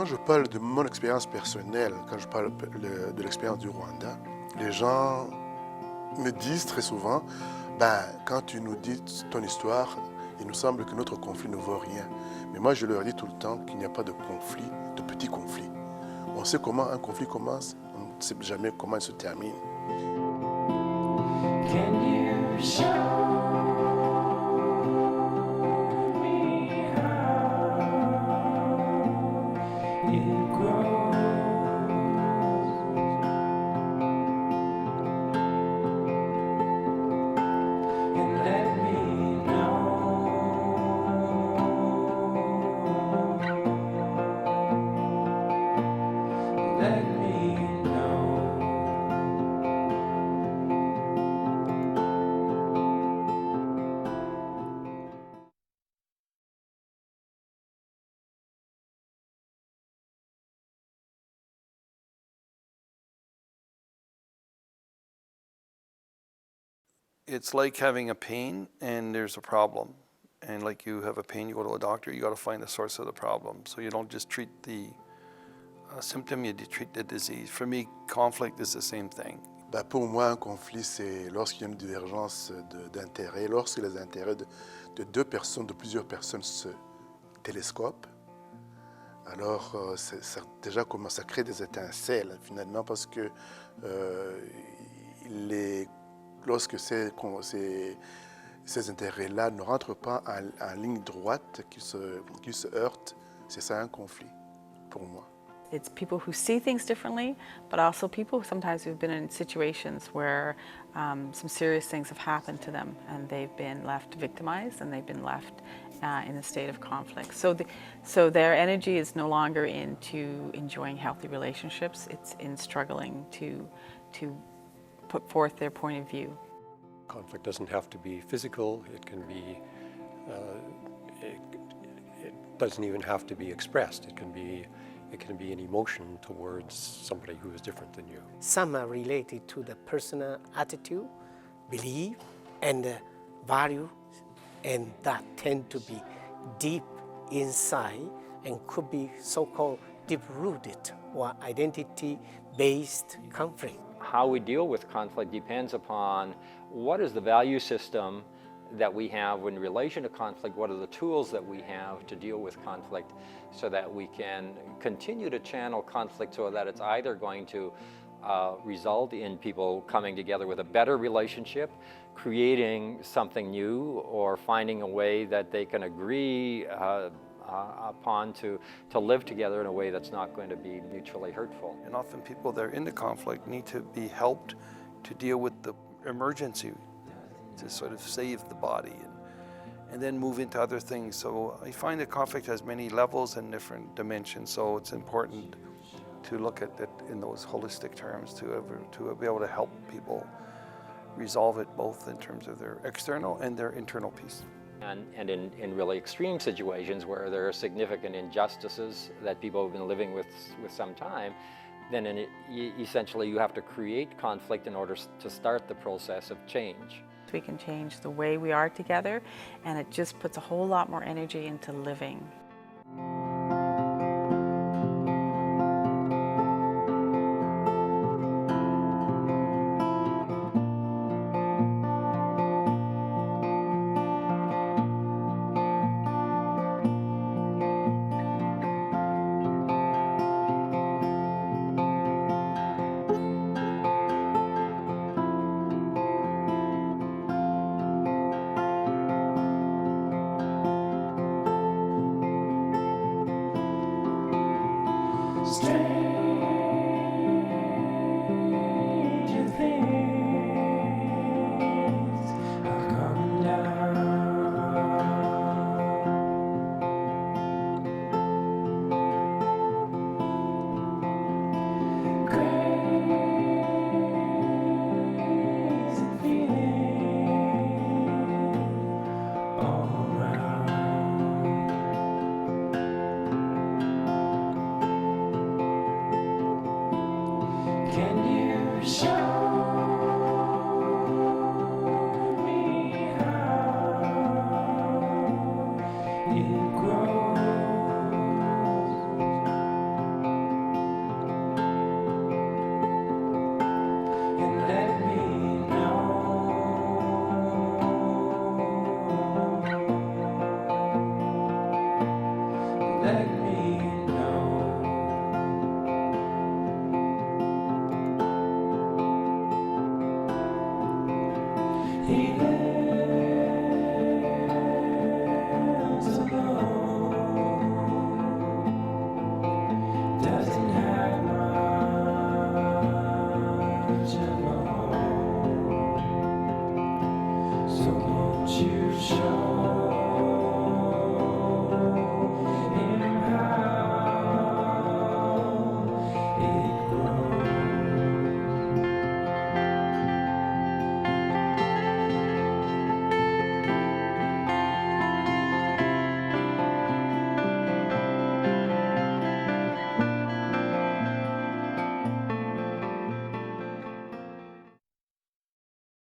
je parle de mon expérience personnelle, quand je parle de l'expérience du Rwanda, les gens me disent très souvent, quand tu nous dis ton histoire, il nous semble que notre conflit ne vaut rien. Mais moi, je leur dis tout le temps qu'il n'y a pas de conflit, de petits conflits. On sait comment un conflit commence, on ne sait jamais comment il se termine. Can you show me how it grows? And let me know. Let me know. It's like having a pain and there's a problem. And like you have a pain, you go to a doctor, you got to find the source of the problem. So you don't just treat the symptom, you treat the disease. For me, conflict is the same thing. Pour moi, un conflit, c'est lorsqu'il y a une divergence d'intérêts, lorsque les intérêts de deux personnes, de plusieurs personnes se télescopent. Alors, déjà, ça crée des étincelles, finalement, parce que lorsque ces intérêts-là ne rentrent pas en ligne droite, qui se heurtent, c'est ça un conflit, pour moi. It's people who see things differently, but also people sometimes who've been in situations where some serious things have happened to them and they've been left victimized and they've been left in a state of conflict. So their energy is no longer into enjoying healthy relationships, it's in struggling to put forth their point of view. Conflict doesn't have to be physical, it can be, it doesn't even have to be expressed. It can be an emotion towards somebody who is different than you. Some are related to the personal attitude, belief, and value, and that tend to be deep inside and could be so-called deep-rooted or identity-based conflict. How we deal with conflict depends upon what is the value system that we have in relation to conflict, what are the tools that we have to deal with conflict so that we can continue to channel conflict so that it's either going to result in people coming together with a better relationship, creating something new, or finding a way that they can agree upon to live together in a way that's not going to be mutually hurtful. And often people that are in the conflict need to be helped to deal with the emergency, to sort of save the body and then move into other things. So I find that conflict has many levels and different dimensions, so it's important to look at it in those holistic terms to be able to help people resolve it both in terms of their external and their internal peace. And in really extreme situations where there are significant injustices that people have been living with some time, then essentially you have to create conflict in order to start the process of change. We can change the way we are together, and it just puts a whole lot more energy into living. healing.